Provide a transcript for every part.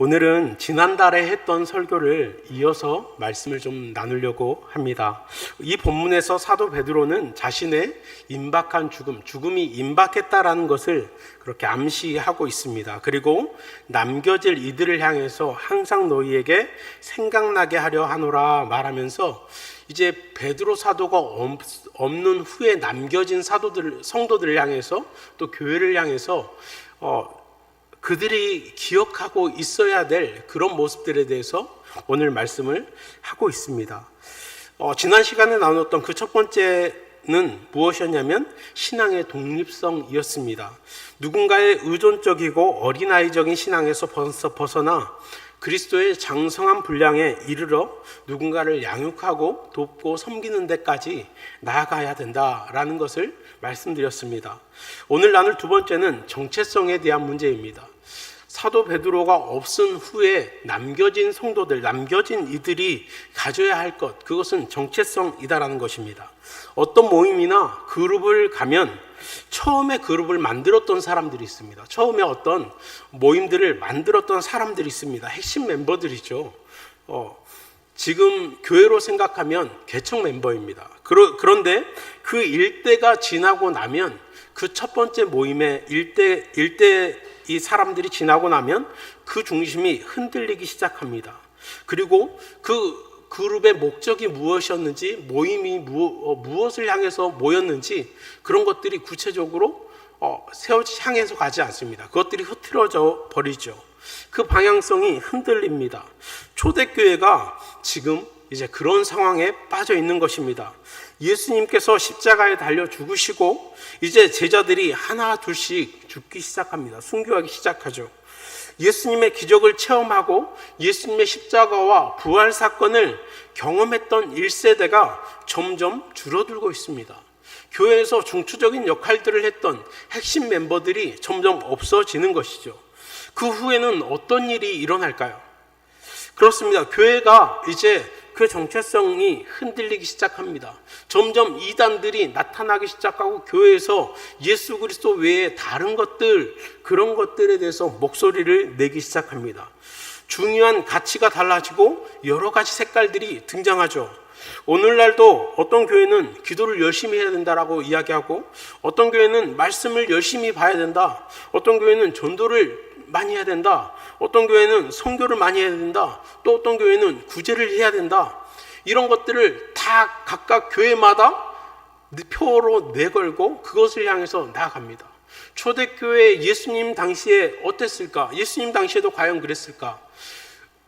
오늘은 지난달에 했던 설교를 이어서 말씀을 좀 나누려고 합니다. 이 본문에서 사도 베드로는 자신의 임박한 죽음이 임박했다라는 것을 그렇게 암시하고 있습니다. 그리고 남겨질 이들을 향해서 항상 너희에게 생각나게 하려 하노라 말하면서 이제 베드로 사도가 없는 후에 남겨진 성도들을 향해서 또 교회를 향해서 그들이 기억하고 있어야 될 그런 모습들에 대해서 오늘 말씀을 하고 있습니다. 지난 시간에 나눴던 그 첫 번째는 무엇이었냐면 신앙의 독립성이었습니다. 누군가의 의존적이고 어린아이적인 신앙에서 벗어나 그리스도의 장성한 분량에 이르러 누군가를 양육하고 돕고 섬기는 데까지 나아가야 된다라는 것을 말씀드렸습니다. 오늘 나눌 두 번째는 정체성에 대한 문제입니다. 사도 베드로가 없은 후에 남겨진 성도들, 남겨진 이들이 가져야 할 것, 그것은 정체성이다라는 것입니다. 어떤 모임이나 그룹을 가면 처음에 그룹을 만들었던 사람들이 있습니다. 처음에 어떤 모임들을 만들었던 사람들이 있습니다. 핵심 멤버들이죠. 지금 교회로 생각하면 개척 멤버입니다. 그런데 그 일대가 지나고 나면 그 첫 번째 모임의 일대 이 사람들이 지나고 나면 그 중심이 흔들리기 시작합니다. 그리고 그 그룹의 목적이 무엇이었는지, 모임이 무엇을 향해서 모였는지 그런 것들이 구체적으로 향해서 가지 않습니다. 그것들이 흐트러져 버리죠. 그 방향성이 흔들립니다. 초대교회가 지금 이제 그런 상황에 빠져 있는 것입니다. 예수님께서 십자가에 달려 죽으시고 이제 제자들이 하나 둘씩 죽기 시작합니다. 순교하기 시작하죠. 예수님의 기적을 체험하고 예수님의 십자가와 부활 사건을 경험했던 1세대가 점점 줄어들고 있습니다. 교회에서 중추적인 역할들을 했던 핵심 멤버들이 점점 없어지는 것이죠. 그 후에는 어떤 일이 일어날까요? 그렇습니다. 교회가 이제 그 정체성이 흔들리기 시작합니다. 점점 이단들이 나타나기 시작하고 교회에서 예수 그리스도 외에 다른 것들, 그런 것들에 대해서 목소리를 내기 시작합니다. 중요한 가치가 달라지고 여러 가지 색깔들이 등장하죠. 오늘날도 어떤 교회는 기도를 열심히 해야 된다라고 이야기하고, 어떤 교회는 말씀을 열심히 봐야 된다, 어떤 교회는 전도를 많이 해야 된다, 어떤 교회는 선교를 많이 해야 된다, 또 어떤 교회는 구제를 해야 된다. 이런 것들을 다 각각 교회마다 표로 내걸고 그것을 향해서 나아갑니다. 초대교회 예수님 당시에 어땠을까? 예수님 당시에도 과연 그랬을까?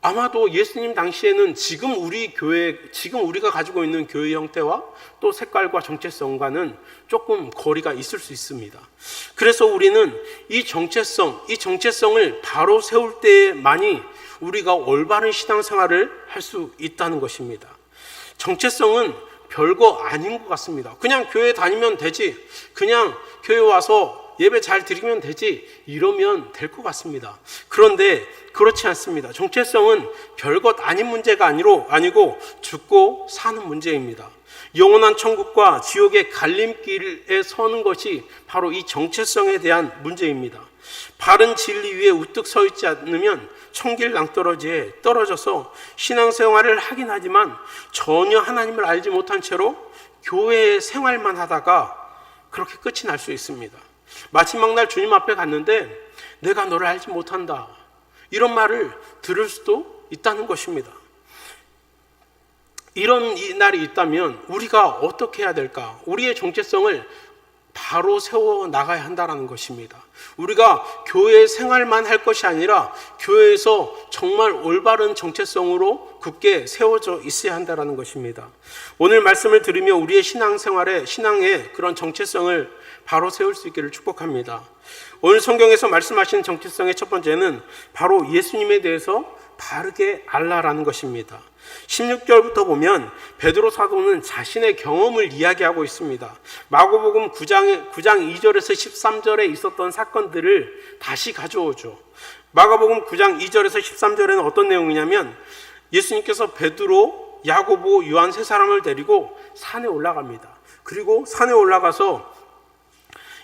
아마도 예수님 당시에는 지금 우리가 가지고 있는 교회 형태와 또 색깔과 정체성과는 조금 거리가 있을 수 있습니다. 그래서 우리는 이 정체성을 바로 세울 때만이 우리가 올바른 신앙생활을 할 수 있다는 것입니다. 정체성은 별거 아닌 것 같습니다. 그냥 교회 다니면 되지, 그냥 교회 와서 예배 잘 드리면 되지, 이러면 될 것 같습니다. 그런데 그렇지 않습니다. 정체성은 별것 아닌 문제가 아니고 죽고 사는 문제입니다. 영원한 천국과 지옥의 갈림길에 서는 것이 바로 이 정체성에 대한 문제입니다. 바른 진리 위에 우뚝 서 있지 않으면 천길 낭떠러지에 떨어져서 신앙생활을 하긴 하지만 전혀 하나님을 알지 못한 채로 교회 생활만 하다가 그렇게 끝이 날 수 있습니다. 마지막 날 주님 앞에 갔는데 내가 너를 알지 못한다, 이런 말을 들을 수도 있다는 것입니다. 이런 날이 있다면 우리가 어떻게 해야 될까? 우리의 정체성을 바로 세워 나가야 한다는 것입니다. 우리가 교회 생활만 할 것이 아니라 교회에서 정말 올바른 정체성으로 굳게 세워져 있어야 한다는 것입니다. 오늘 말씀을 들으며 우리의 신앙의 그런 정체성을 바로 세울 수 있기를 축복합니다. 오늘 성경에서 말씀하신 정체성의 첫 번째는 바로 예수님에 대해서 바르게 알라라는 것입니다. 16절부터 보면 베드로 사도는 자신의 경험을 이야기하고 있습니다. 마가복음 9장 2절에서 13절에 있었던 사건들을 다시 가져오죠. 마가복음 9장 2절에서 13절에는 어떤 내용이냐면 예수님께서 베드로, 야고보, 요한 세 사람을 데리고 산에 올라갑니다. 그리고 산에 올라가서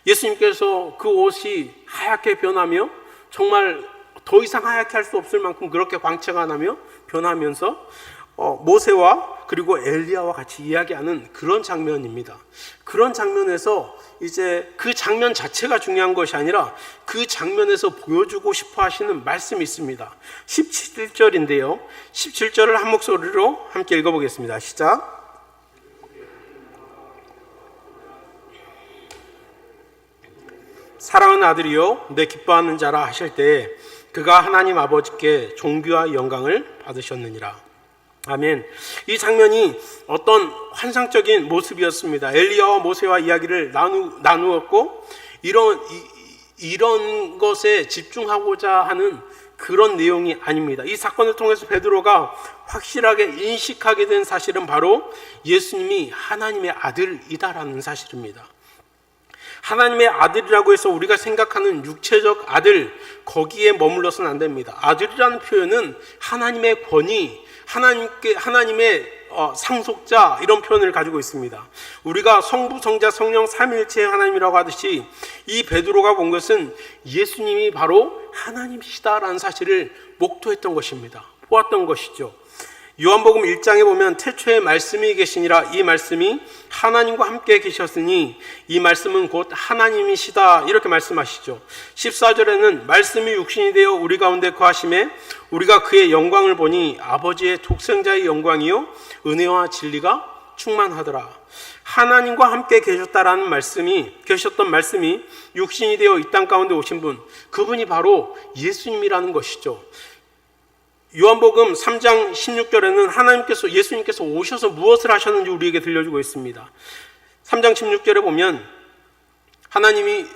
예수님께서 그 옷이 하얗게 변하며 정말 더 이상 하얗게 할 수 없을 만큼 그렇게 광채가 나며 변하면서 모세와 그리고 엘리야와 같이 이야기하는 그런 장면입니다. 그런 장면에서 이제 그 장면 자체가 중요한 것이 아니라 그 장면에서 보여주고 싶어 하시는 말씀이 있습니다. 17절인데요. 17절을 한 목소리로 함께 읽어보겠습니다. 시작. 사랑하는 아들이요 내 기뻐하는 자라 하실 때에 그가 하나님 아버지께 존귀와 영광을 받으셨느니라. 아멘. 이 장면이 어떤 환상적인 모습이었습니다. 엘리야와 모세와 이야기를 나누었고 이런 것에 집중하고자 하는 그런 내용이 아닙니다. 이 사건을 통해서 베드로가 확실하게 인식하게 된 사실은 바로 예수님이 하나님의 아들이다라는 사실입니다. 하나님의 아들이라고 해서 우리가 생각하는 육체적 아들, 거기에 머물러서는 안 됩니다. 아들이라는 표현은 하나님의 권위, 하나님의 상속자, 이런 표현을 가지고 있습니다. 우리가 성부, 성자, 성령 삼위일체의 하나님이라고 하듯이 이 베드로가 본 것은 예수님이 바로 하나님이시다라는 사실을 목도했던 것입니다. 보았던 것이죠. 요한복음 1장에 보면 태초에 말씀이 계시니라, 이 말씀이 하나님과 함께 계셨으니 이 말씀은 곧 하나님이시다, 이렇게 말씀하시죠. 14절에는 말씀이 육신이 되어 우리 가운데 거하심에 우리가 그의 영광을 보니 아버지의 독생자의 영광이요 은혜와 진리가 충만하더라. 하나님과 함께 계셨던 말씀이 육신이 되어 이 땅 가운데 오신 분, 그분이 바로 예수님이라는 것이죠. 요한복음 3장 16절에는 예수님께서 오셔서 무엇을 하셨는지 우리에게 들려주고 있습니다. 3장 16절에 보면 하나님이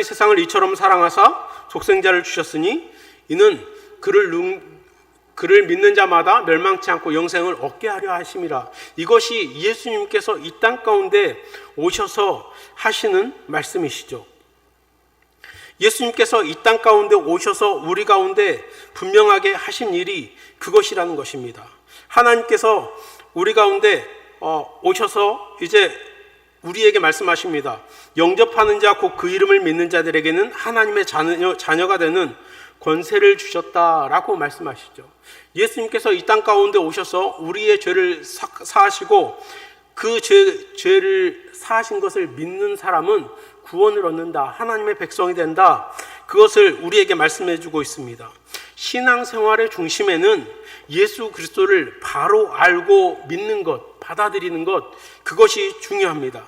세상을 이처럼 사랑하사 독생자를 주셨으니 이는 그를 믿는 자마다 멸망치 않고 영생을 얻게 하려 하심이라. 이것이 예수님께서 이 땅 가운데 오셔서 하시는 말씀이시죠. 예수님께서 이 땅 가운데 오셔서 우리 가운데 분명하게 하신 일이 그것이라는 것입니다. 하나님께서 우리 가운데 오셔서 이제 우리에게 말씀하십니다. 영접하는 자, 곧 그 이름을 믿는 자들에게는 하나님의 자녀가 되는 권세를 주셨다라고 말씀하시죠. 예수님께서 이 땅 가운데 오셔서 우리의 죄를 사하시고 그 죄를 사하신 것을 믿는 사람은 구원을 얻는다, 하나님의 백성이 된다, 그것을 우리에게 말씀해 주고 있습니다. 신앙생활의 중심에는 예수 그리스도를 바로 알고 믿는 것, 받아들이는 것, 그것이 중요합니다.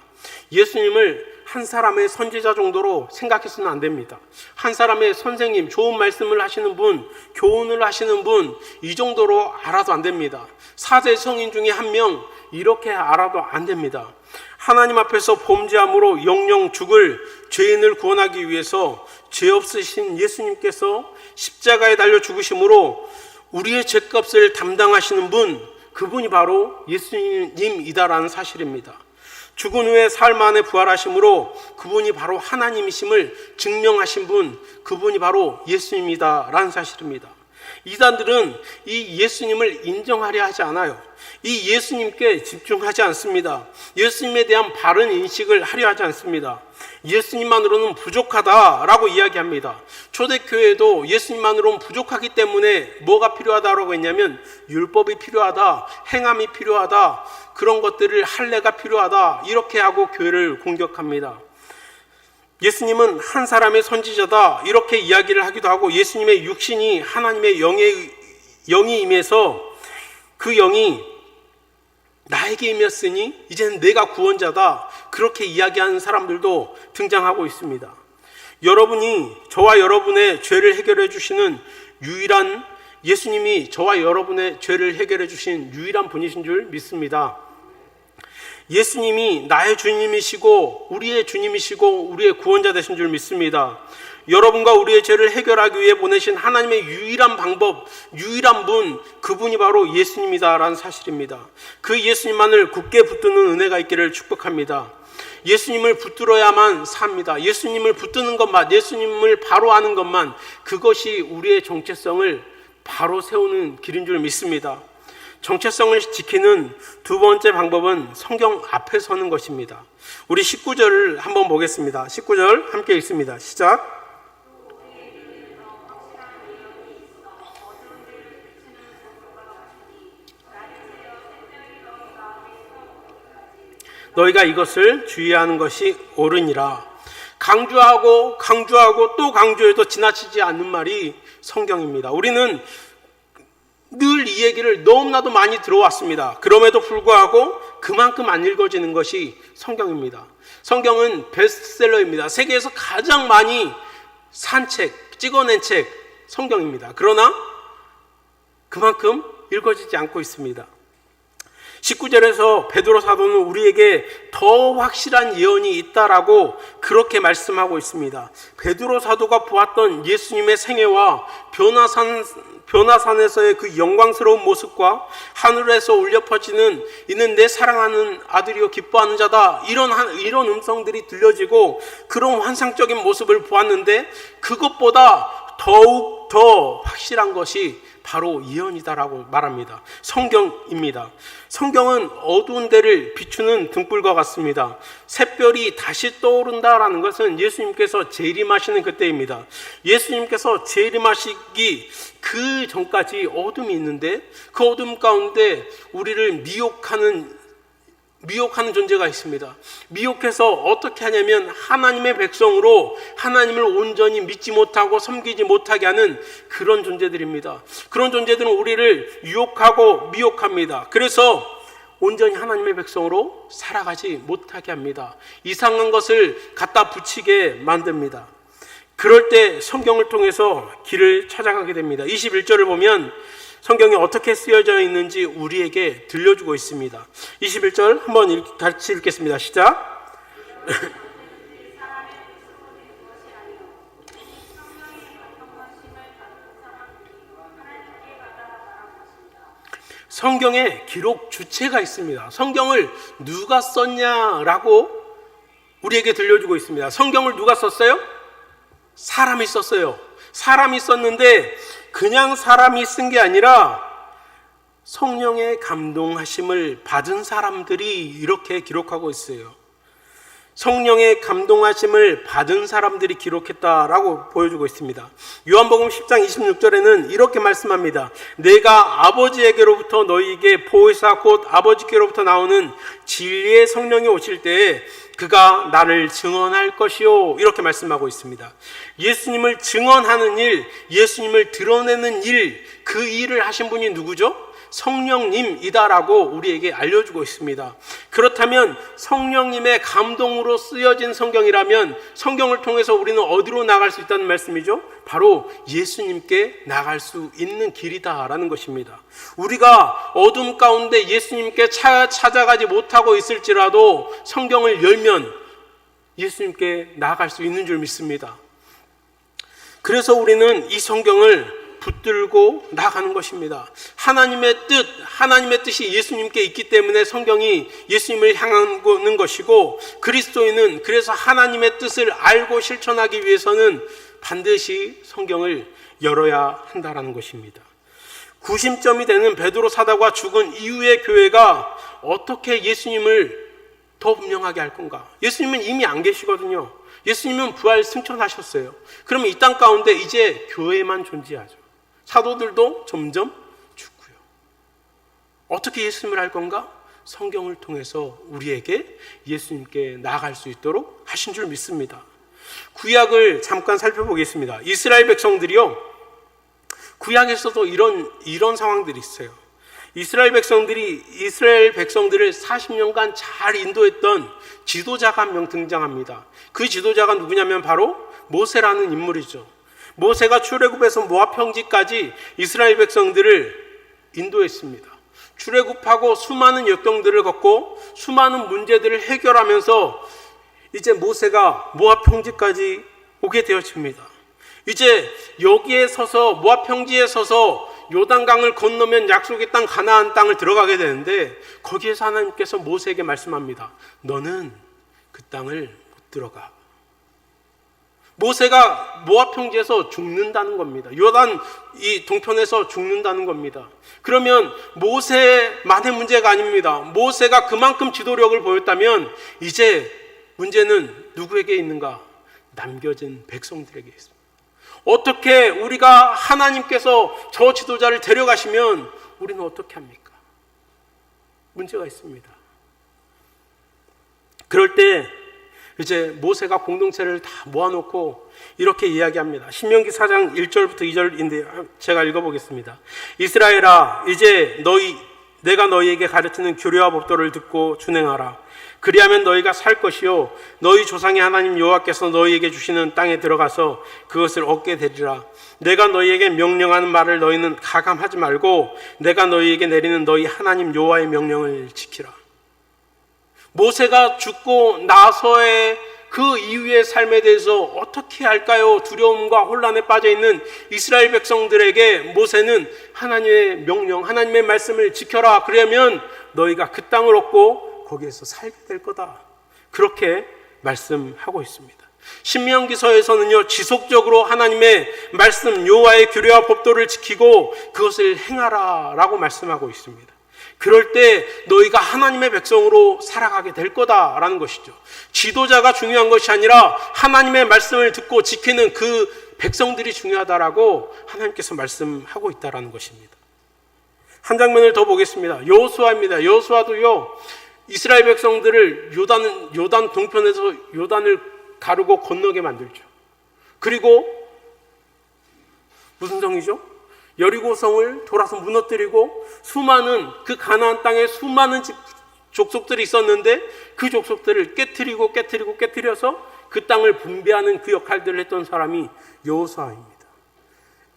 예수님을 한 사람의 선지자 정도로 생각해서는 안 됩니다. 한 사람의 선생님, 좋은 말씀을 하시는 분, 교훈을 하시는 분, 이 정도로 알아도 안 됩니다. 4대 성인 중에 한 명, 이렇게 알아도 안 됩니다. 하나님 앞에서 범죄함으로 영영 죽을 죄인을 구원하기 위해서 죄 없으신 예수님께서 십자가에 달려 죽으심으로 우리의 죄값을 담당하시는 분, 그분이 바로 예수님이다라는 사실입니다. 죽은 후에 사흘 만에 부활하심으로 그분이 바로 하나님이심을 증명하신 분, 그분이 바로 예수님이다라는 사실입니다. 이단들은 이 예수님을 인정하려 하지 않아요. 이 예수님께 집중하지 않습니다. 예수님에 대한 바른 인식을 하려 하지 않습니다. 예수님만으로는 부족하다라고 이야기합니다. 초대교회도 예수님만으로는 부족하기 때문에 뭐가 필요하다라고 했냐면 율법이 필요하다, 행함이 필요하다, 그런 것들을 할례가 필요하다, 이렇게 하고 교회를 공격합니다. 예수님은 한 사람의 선지자다, 이렇게 이야기를 하기도 하고, 예수님의 육신이 하나님의 영이 임해서 그 영이 나에게 임했으니 이제는 내가 구원자다, 그렇게 이야기하는 사람들도 등장하고 있습니다. 여러분이 저와 여러분의 죄를 해결해 주시는 예수님이 저와 여러분의 죄를 해결해 주신 유일한 분이신 줄 믿습니다. 예수님이 나의 주님이시고 우리의 주님이시고 우리의 구원자 되신 줄 믿습니다. 여러분과 우리의 죄를 해결하기 위해 보내신 하나님의 유일한 방법, 유일한 분, 그분이 바로 예수님이다라는 사실입니다. 그 예수님만을 굳게 붙드는 은혜가 있기를 축복합니다. 예수님을 붙들어야만 삽니다. 예수님을 붙드는 것만, 예수님을 바로 아는 것만, 그것이 우리의 정체성을 바로 세우는 길인 줄 믿습니다. 정체성을 지키는 두 번째 방법은 성경 앞에 서는 것입니다. 우리 19절을 한번 보겠습니다. 19절 함께 읽습니다. 시작. 너희가 이것을 주의하는 것이 옳으니라. 강조하고 또 강조해도 지나치지 않는 말이 성경입니다. 우리는 늘 이 얘기를 너무나도 많이 들어왔습니다. 그럼에도 불구하고 그만큼 안 읽어지는 것이 성경입니다. 성경은 베스트셀러입니다. 세계에서 가장 많이 산 책, 찍어낸 책 성경입니다. 그러나 그만큼 읽어지지 않고 있습니다. 19절에서 베드로 사도는 우리에게 더 확실한 예언이 있다라고 그렇게 말씀하고 있습니다. 베드로 사도가 보았던 예수님의 생애와 변화산에서의 그 영광스러운 모습과 하늘에서 울려 퍼지는 이는 내 사랑하는 아들이요 기뻐하는 자다, 이런 음성들이 들려지고 그런 환상적인 모습을 보았는데 그것보다 더욱 더 확실한 것이 바로 예언이다라고 말합니다. 성경입니다. 성경은 어두운 데를 비추는 등불과 같습니다. 샛별이 다시 떠오른다라는 것은 예수님께서 재림하시는 그때입니다. 예수님께서 재림하시기 그 전까지 어둠이 있는데 그 어둠 가운데 우리를 미혹하는 존재가 있습니다. 미혹해서 어떻게 하냐면 하나님의 백성으로 하나님을 온전히 믿지 못하고 섬기지 못하게 하는 그런 존재들입니다. 그런 존재들은 우리를 유혹하고 미혹합니다. 그래서 온전히 하나님의 백성으로 살아가지 못하게 합니다. 이상한 것을 갖다 붙이게 만듭니다. 그럴 때 성경을 통해서 길을 찾아가게 됩니다. 21절을 보면 성경이 어떻게 쓰여져 있는지 우리에게 들려주고 있습니다. 21절 한번 같이 읽겠습니다. 시작. 성경에 기록 주체가 있습니다. 성경을 누가 썼냐라고 우리에게 들려주고 있습니다. 성경을 누가 썼어요? 사람이 썼어요. 사람이 썼는데 그냥 사람이 쓴 게 아니라 성령의 감동하심을 받은 사람들이 이렇게 기록하고 있어요. 성령의 감동하심을 받은 사람들이 기록했다라고 보여주고 있습니다. 요한복음 10장 26절에는 이렇게 말씀합니다. 내가 아버지에게로부터 너희에게 보혜사 곧 아버지께로부터 나오는 진리의 성령이 오실 때에 그가 나를 증언할 것이요, 이렇게 말씀하고 있습니다. 예수님을 증언하는 일, 예수님을 드러내는 일, 그 일을 하신 분이 누구죠? 성령님이다라고 우리에게 알려주고 있습니다. 그렇다면 성령님의 감동으로 쓰여진 성경이라면 성경을 통해서 우리는 어디로 나갈 수 있다는 말씀이죠? 바로 예수님께 나갈 수 있는 길이다라는 것입니다. 우리가 어둠 가운데 예수님께 찾아가지 못하고 있을지라도 성경을 열면 예수님께 나아갈 수 있는 줄 믿습니다. 그래서 우리는 이 성경을 붙들고 나가는 것입니다. 하나님의 뜻이 예수님께 있기 때문에 성경이 예수님을 향하는 것이고, 그리스도인은 그래서 하나님의 뜻을 알고 실천하기 위해서는 반드시 성경을 열어야 한다는 것입니다. 구심점이 되는 베드로 사도가 죽은 이후의 교회가 어떻게 예수님을 더 분명하게 할 건가? 예수님은 이미 안 계시거든요. 예수님은 부활 승천하셨어요. 그러면 이 땅 가운데 이제 교회만 존재하죠. 사도들도 점점 죽고요. 어떻게 예수님을 할 건가? 성경을 통해서 우리에게 예수님께 나아갈 수 있도록 하신 줄 믿습니다. 구약을 잠깐 살펴보겠습니다. 이스라엘 백성들이요, 구약에서도 이런 상황들이 있어요. 이스라엘 백성들을 40년간 잘 인도했던 지도자가 한 명 등장합니다. 그 지도자가 누구냐면 바로 모세라는 인물이죠. 모세가 출애굽에서 모압 평지까지 이스라엘 백성들을 인도했습니다. 출애굽하고 수많은 역경들을 겪고 수많은 문제들을 해결하면서 이제 모세가 모압 평지까지 오게 되어집니다. 이제 여기에 서서 모압 평지에 서서 요단강을 건너면 약속의 땅 가나안 땅을 들어가게 되는데, 거기에서 하나님께서 모세에게 말씀합니다. 너는 그 땅을 못 들어가. 모세가 모압 평지에서 죽는다는 겁니다. 요단 이 동편에서 죽는다는 겁니다. 그러면 모세만의 문제가 아닙니다. 모세가 그만큼 지도력을 보였다면 이제 문제는 누구에게 있는가? 남겨진 백성들에게 있습니다. 어떻게 우리가 하나님께서 저 지도자를 데려가시면 우리는 어떻게 합니까? 문제가 있습니다. 그럴 때 이제 모세가 공동체를 다 모아놓고 이렇게 이야기합니다. 신명기 4장 1절부터 2절인데 제가 읽어보겠습니다. 이스라엘아, 이제 내가 너희에게 가르치는 규례와 법도를 듣고 준행하라. 그리하면 너희가 살 것이요 너희 조상의 하나님 여호와께서 너희에게 주시는 땅에 들어가서 그것을 얻게 되리라. 내가 너희에게 명령하는 말을 너희는 가감하지 말고 내가 너희에게 내리는 너희 하나님 여호와의 명령을 지키라. 모세가 죽고 나서의 그 이후의 삶에 대해서 어떻게 할까요? 두려움과 혼란에 빠져 있는 이스라엘 백성들에게 모세는 하나님의 명령, 하나님의 말씀을 지켜라. 그러면 너희가 그 땅을 얻고 거기에서 살게 될 거다. 그렇게 말씀하고 있습니다. 신명기서에서는요, 지속적으로 하나님의 말씀, 여호와의 규례와 법도를 지키고 그것을 행하라라고 말씀하고 있습니다. 그럴 때 너희가 하나님의 백성으로 살아가게 될 거다라는 것이죠. 지도자가 중요한 것이 아니라 하나님의 말씀을 듣고 지키는 그 백성들이 중요하다라고 하나님께서 말씀하고 있다라는 것입니다. 한 장면을 더 보겠습니다. 여호수아입니다. 여호수아도요, 이스라엘 백성들을 요단 동편에서 요단을 가르고 건너게 만들죠. 그리고 무슨 성이죠? 여리고성을 돌아서 무너뜨리고 수많은 그 가나안 땅에 수많은 족속들이 있었는데 그 족속들을 깨트려서 그 땅을 분배하는 그 역할들을 했던 사람이 여호수아입니다.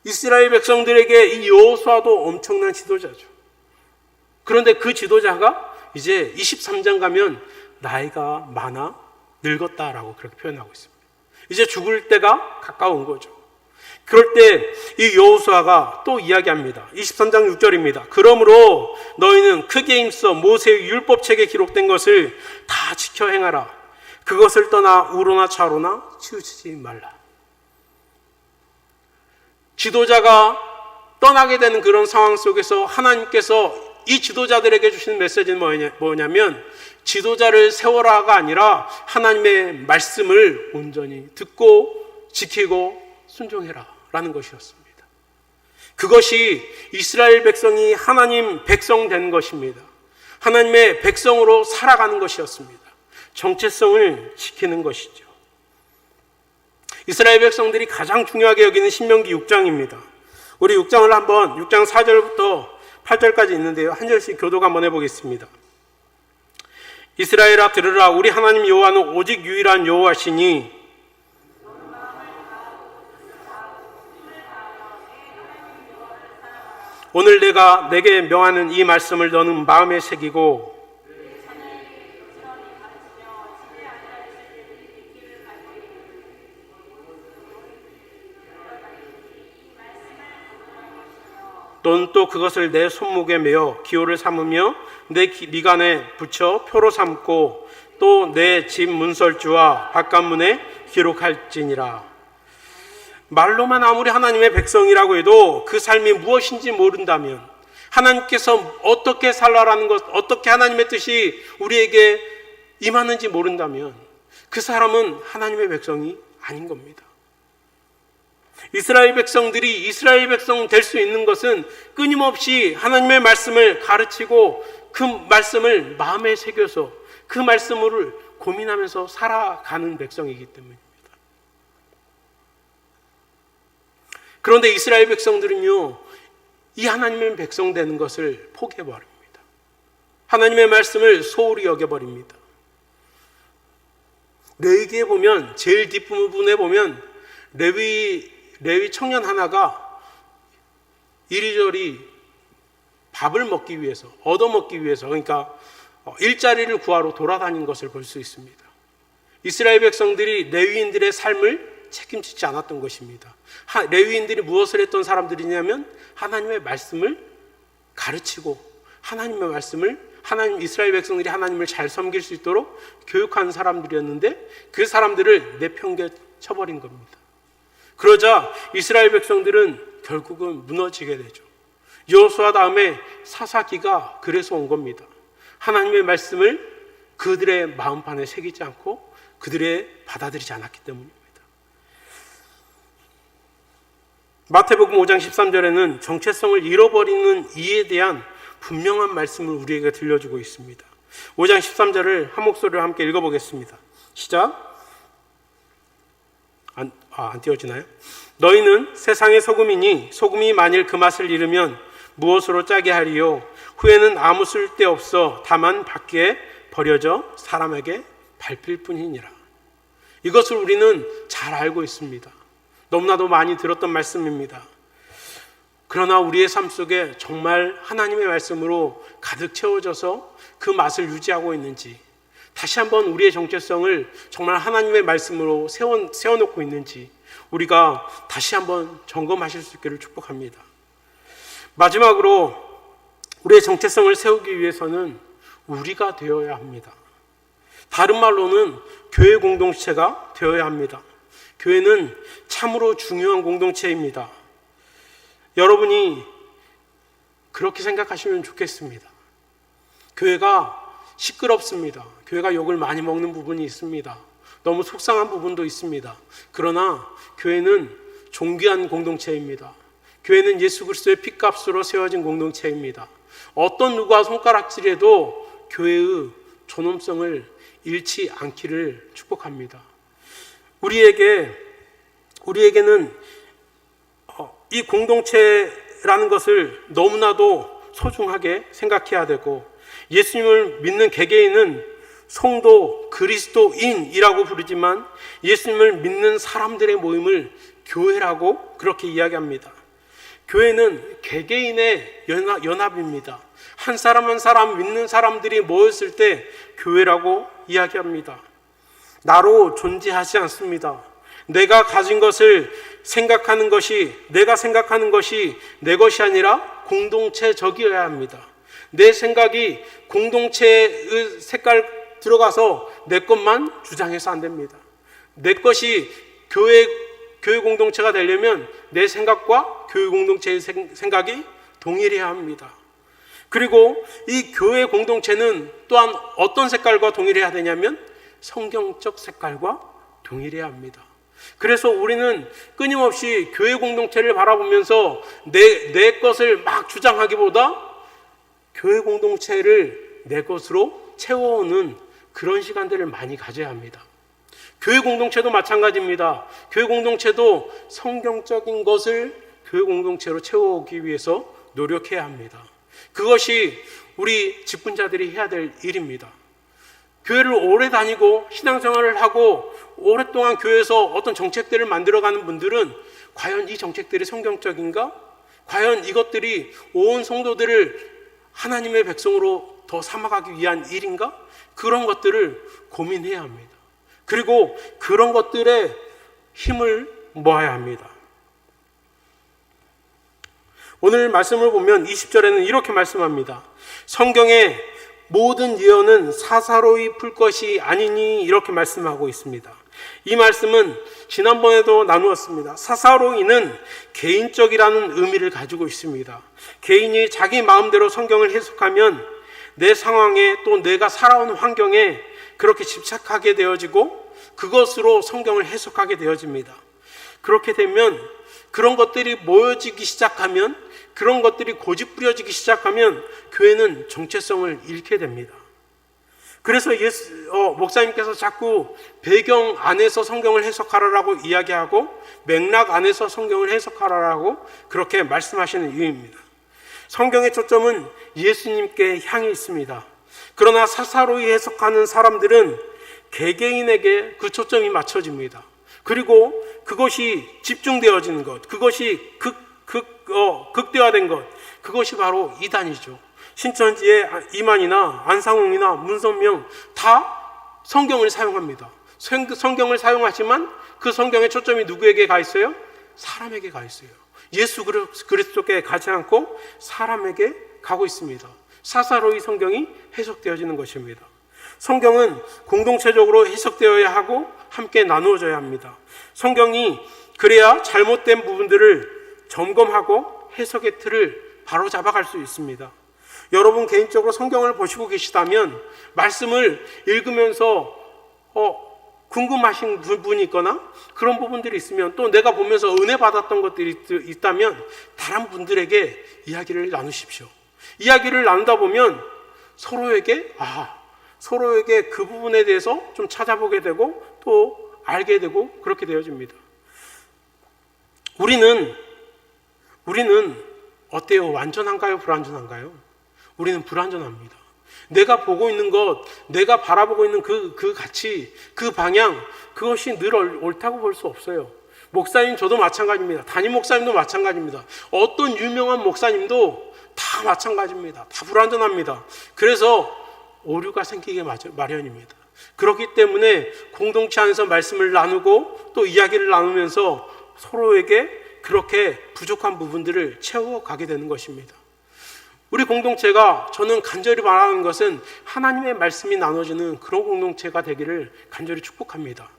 이스라엘 백성들에게 이 여호수아도 엄청난 지도자죠. 그런데 그 지도자가 이제 23장 가면 나이가 많아 늙었다라고 그렇게 표현하고 있습니다. 이제 죽을 때가 가까운 거죠. 그럴 때 이 여호수아가 또 이야기합니다. 23장 6절입니다. 그러므로 너희는 크게 힘써 모세의 율법책에 기록된 것을 다 지켜 행하라. 그것을 떠나 우로나 좌로나 치우치지 말라. 지도자가 떠나게 되는 그런 상황 속에서 하나님께서 이 지도자들에게 주시는 메시지는 뭐냐면 지도자를 세워라가 아니라 하나님의 말씀을 온전히 듣고 지키고 순종해라 라는 것이었습니다. 그것이 이스라엘 백성이 하나님 백성 된 것입니다. 하나님의 백성으로 살아가는 것이었습니다. 정체성을 지키는 것이죠. 이스라엘 백성들이 가장 중요하게 여기는 신명기 6장입니다. 우리 6장 4절부터 8절까지 있는데요. 한 절씩 교독 한번 해보겠습니다. 이스라엘아 들으라. 우리 하나님 여호와는 오직 유일한 여호와시니 오늘 내게 명하는 이 말씀을 너는 마음에 새기고 너는 또 그것을 내 손목에 매어 기호를 삼으며 내 미간에 붙여 표로 삼고 또 내 집 문설주와 바깥문에 기록할지니라. 말로만 아무리 하나님의 백성이라고 해도 그 삶이 무엇인지 모른다면, 하나님께서 어떻게 살라라는 것, 어떻게 하나님의 뜻이 우리에게 임하는지 모른다면 그 사람은 하나님의 백성이 아닌 겁니다. 이스라엘 백성들이 이스라엘 백성 될 수 있는 것은 끊임없이 하나님의 말씀을 가르치고 그 말씀을 마음에 새겨서 그 말씀을 고민하면서 살아가는 백성이기 때문입니다. 그런데 이스라엘 백성들은요, 이 하나님의 백성 되는 것을 포기해버립니다. 하나님의 말씀을 소홀히 여겨버립니다. 레위기에 보면, 제일 뒷부분에 보면 레위 청년 하나가 이리저리 밥을 먹기 위해서, 얻어먹기 위해서, 그러니까 일자리를 구하러 돌아다닌 것을 볼 수 있습니다. 이스라엘 백성들이 레위인들의 삶을 책임지지 않았던 것입니다. 레위인들이 무엇을 했던 사람들이냐면 하나님의 말씀을 가르치고 이스라엘 백성들이 하나님을 잘 섬길 수 있도록 교육하는 사람들이었는데 그 사람들을 내팽개쳐버린 겁니다. 그러자 이스라엘 백성들은 결국은 무너지게 되죠. 여호수아 다음에 사사기가 그래서 온 겁니다. 하나님의 말씀을 그들의 마음판에 새기지 않고 그들의 받아들이지 않았기 때문입니다. 마태복음 5장 13절에는 정체성을 잃어버리는 이에 대한 분명한 말씀을 우리에게 들려주고 있습니다. 5장 13절을 한 목소리로 함께 읽어보겠습니다. 시작. 안 띄워지나요? 너희는 세상의 소금이니 소금이 만일 그 맛을 잃으면 무엇으로 짜게 하리요? 후에는 아무 쓸데없어 다만 밖에 버려져 사람에게 밟힐 뿐이니라. 이것을 우리는 잘 알고 있습니다. 너무나도 많이 들었던 말씀입니다. 그러나 우리의 삶 속에 정말 하나님의 말씀으로 가득 채워져서 그 맛을 유지하고 있는지, 다시 한번 우리의 정체성을 정말 하나님의 말씀으로 세워놓고 있는지 우리가 다시 한번 점검하실 수 있기를 축복합니다. 마지막으로 우리의 정체성을 세우기 위해서는 우리가 되어야 합니다. 다른 말로는 교회 공동체가 되어야 합니다. 교회는 참으로 중요한 공동체입니다. 여러분이 그렇게 생각하시면 좋겠습니다. 교회가 시끄럽습니다. 교회가 욕을 많이 먹는 부분이 있습니다. 너무 속상한 부분도 있습니다. 그러나 교회는 존귀한 공동체입니다. 교회는 예수 그리스도의 피값으로 세워진 공동체입니다. 어떤 누가 손가락질해도 교회의 존엄성을 잃지 않기를 축복합니다. 우리에게는 이 공동체라는 것을 너무나도 소중하게 생각해야 되고, 예수님을 믿는 개개인은 성도, 그리스도인이라고 부르지만 예수님을 믿는 사람들의 모임을 교회라고 그렇게 이야기합니다. 교회는 개개인의 연합입니다. 한 사람 한 사람 믿는 사람들이 모였을 때 교회라고 이야기합니다. 나로 존재하지 않습니다. 내가 가진 것을 생각하는 것이, 내가 생각하는 것이 내 것이 아니라 공동체적이어야 합니다. 내 생각이 공동체의 색깔 들어가서 내 것만 주장해서 안 됩니다. 내 것이 교회 공동체가 되려면 내 생각과 교회 공동체의 생각이 동일해야 합니다. 그리고 이 교회 공동체는 또한 어떤 색깔과 동일해야 되냐면 성경적 색깔과 동일해야 합니다. 그래서 우리는 끊임없이 교회 공동체를 바라보면서 내 것을 막 주장하기보다 교회 공동체를 내 것으로 채워오는 그런 시간들을 많이 가져야 합니다. 교회 공동체도 마찬가지입니다. 교회 공동체도 성경적인 것을 교회 공동체로 채워오기 위해서 노력해야 합니다. 그것이 우리 직분자들이 해야 될 일입니다. 교회를 오래 다니고 신앙생활을 하고 오랫동안 교회에서 어떤 정책들을 만들어가는 분들은 과연 이 정책들이 성경적인가? 과연 이것들이 온 성도들을 하나님의 백성으로 더 삼아가기 위한 일인가? 그런 것들을 고민해야 합니다. 그리고 그런 것들에 힘을 모아야 합니다. 오늘 말씀을 보면 20절에는 이렇게 말씀합니다. 성경의 모든 예언은 사사로이 풀 것이 아니니, 이렇게 말씀하고 있습니다. 이 말씀은 지난번에도 나누었습니다. 사사로이는 개인적이라는 의미를 가지고 있습니다. 개인이 자기 마음대로 성경을 해석하면 내 상황에, 또 내가 살아온 환경에 그렇게 집착하게 되어지고 그것으로 성경을 해석하게 되어집니다. 그렇게 되면, 그런 것들이 모여지기 시작하면, 그런 것들이 고집부려지기 시작하면 교회는 정체성을 잃게 됩니다. 그래서 목사님께서 자꾸 배경 안에서 성경을 해석하라라고 이야기하고 맥락 안에서 성경을 해석하라라고 그렇게 말씀하시는 이유입니다. 성경의 초점은 예수님께 향해 있습니다. 그러나 사사로이 해석하는 사람들은 개개인에게 그 초점이 맞춰집니다. 그리고 그것이 집중되어지는 것, 그것이 극대화된 것, 그것이 바로 이단이죠. 신천지의 이만희나 안상홍이나 문선명 다 성경을 사용합니다. 성경을 사용하지만 그 성경의 초점이 누구에게 가 있어요? 사람에게 가 있어요. 예수 그리스도께 가지 않고 사람에게 가고 있습니다. 사사로이 성경이 해석되어지는 것입니다. 성경은 공동체적으로 해석되어야 하고 함께 나누어져야 합니다. 성경이 그래야 잘못된 부분들을 점검하고 해석의 틀을 바로 잡아갈 수 있습니다. 여러분 개인적으로 성경을 보시고 계시다면 말씀을 읽으면서 궁금하신 부분이 있거나 그런 부분들이 있으면, 또 내가 보면서 은혜 받았던 것들이 있다면 다른 분들에게 이야기를 나누십시오. 이야기를 나누다 보면 서로에게 서로에게 그 부분에 대해서 좀 찾아보게 되고 또 알게 되고 그렇게 되어집니다. 우리는 어때요? 완전한가요? 불완전한가요? 우리는 불완전합니다. 내가 보고 있는 것, 내가 바라보고 있는 그 가치, 그 방향, 그것이 늘 옳다고 볼 수 없어요. 목사님 저도 마찬가지입니다. 담임 목사님도 마찬가지입니다. 어떤 유명한 목사님도 다 마찬가지입니다. 다 불완전합니다. 그래서 오류가 생기게 마련입니다. 그렇기 때문에 공동체 안에서 말씀을 나누고 또 이야기를 나누면서 서로에게 그렇게 부족한 부분들을 채워가게 되는 것입니다. 우리 공동체가, 저는 간절히 바라는 것은 하나님의 말씀이 나눠지는 그런 공동체가 되기를 간절히 축복합니다.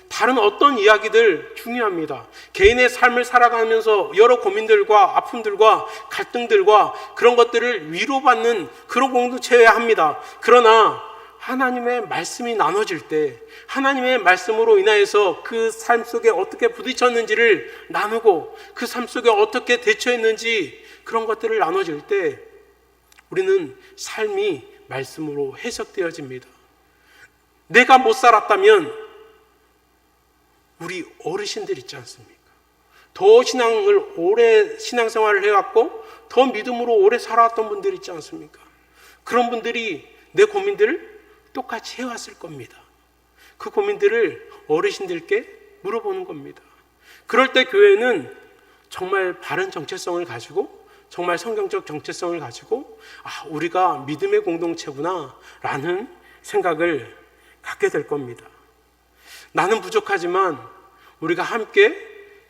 다른 어떤 이야기들 중요합니다. 개인의 삶을 살아가면서 여러 고민들과 아픔들과 갈등들과 그런 것들을 위로받는 그런 공동체여야 합니다. 그러나 하나님의 말씀이 나눠질 때, 하나님의 말씀으로 인하여서 그 삶 속에 어떻게 부딪혔는지를 나누고 그 삶 속에 어떻게 대처했는지 그런 것들을 나눠질 때 우리는 삶이 말씀으로 해석되어집니다. 내가 못 살았다면 우리 어르신들 있지 않습니까? 더 신앙생활을 해왔고 더 믿음으로 오래 살아왔던 분들 있지 않습니까? 그런 분들이 내 고민들을 똑같이 해왔을 겁니다. 그 고민들을 어르신들께 물어보는 겁니다. 그럴 때 교회는 정말 바른 정체성을 가지고, 정말 성경적 정체성을 가지고, 우리가 믿음의 공동체구나 라는 생각을 갖게 될 겁니다. 나는 부족하지만 우리가 함께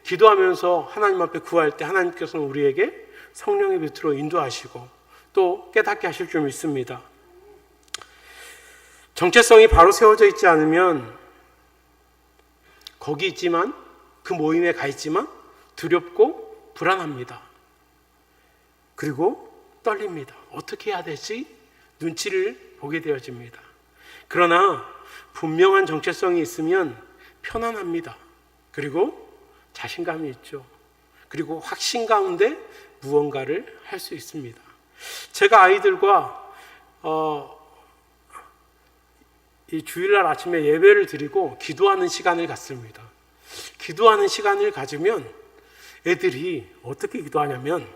기도하면서 하나님 앞에 구할 때 하나님께서는 우리에게 성령의 빛으로 인도하시고 또 깨닫게 하실 줄 믿습니다. 정체성이 바로 세워져 있지 않으면 거기 있지만, 그 모임에 가 있지만 두렵고 불안합니다. 그리고 떨립니다. 어떻게 해야 되지? 눈치를 보게 되어집니다. 그러나 분명한 정체성이 있으면 편안합니다. 그리고 자신감이 있죠. 그리고 확신 가운데 무언가를 할 수 있습니다. 제가 아이들과 이 주일날 아침에 예배를 드리고 기도하는 시간을 갖습니다. 기도하는 시간을 가지면 애들이 어떻게 기도하냐면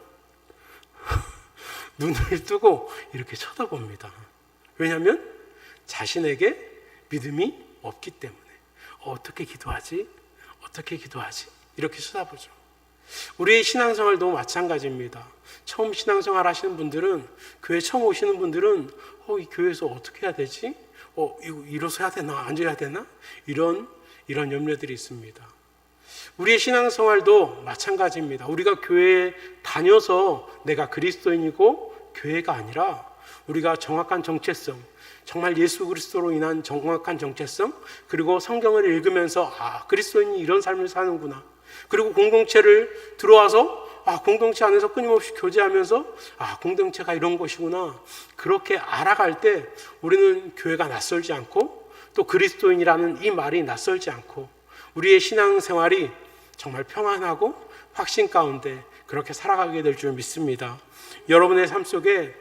눈을 뜨고 이렇게 쳐다봅니다. 왜냐하면 자신에게 믿음이 없기 때문에 어떻게 기도하지? 어떻게 기도하지? 이렇게 쳐다보죠. 우리의 신앙생활도 마찬가지입니다. 처음 신앙생활 하시는 분들은, 교회 처음 오시는 분들은 이 교회에서 어떻게 해야 되지? 이거 일어서야 되나? 앉아야 되나? 이런 염려들이 있습니다. 우리의 신앙생활도 마찬가지입니다. 우리가 교회에 다녀서 내가 그리스도인이고 교회가 아니라 우리가 정확한 정체성, 정말 예수 그리스도로 인한 정확한 정체성, 그리고 성경을 읽으면서 그리스도인이 이런 삶을 사는구나. 그리고 공동체를 들어와서 공동체 안에서 끊임없이 교제하면서 공동체가 이런 것이구나. 그렇게 알아갈 때 우리는 교회가 낯설지 않고 또 그리스도인이라는 이 말이 낯설지 않고 우리의 신앙생활이 정말 평안하고 확신 가운데 그렇게 살아가게 될 줄 믿습니다. 여러분의 삶 속에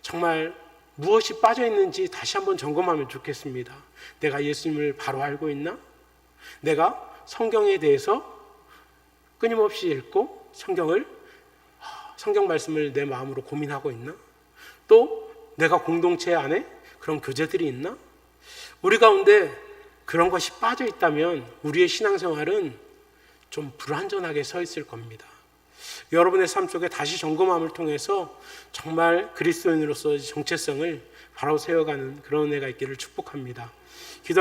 정말 무엇이 빠져 있는지 다시 한번 점검하면 좋겠습니다. 내가 예수님을 바로 알고 있나? 내가 성경에 대해서 끊임없이 읽고 성경 말씀을 내 마음으로 고민하고 있나? 또 내가 공동체 안에 그런 교제들이 있나? 우리 가운데 그런 것이 빠져 있다면 우리의 신앙생활은 좀 불완전하게 서 있을 겁니다. 여러분의 삶 속에 다시 점검함을 통해서 정말 그리스도인으로서 정체성을 바로 세워가는 그런 은혜가 있기를 축복합니다. 기도하겠습니다.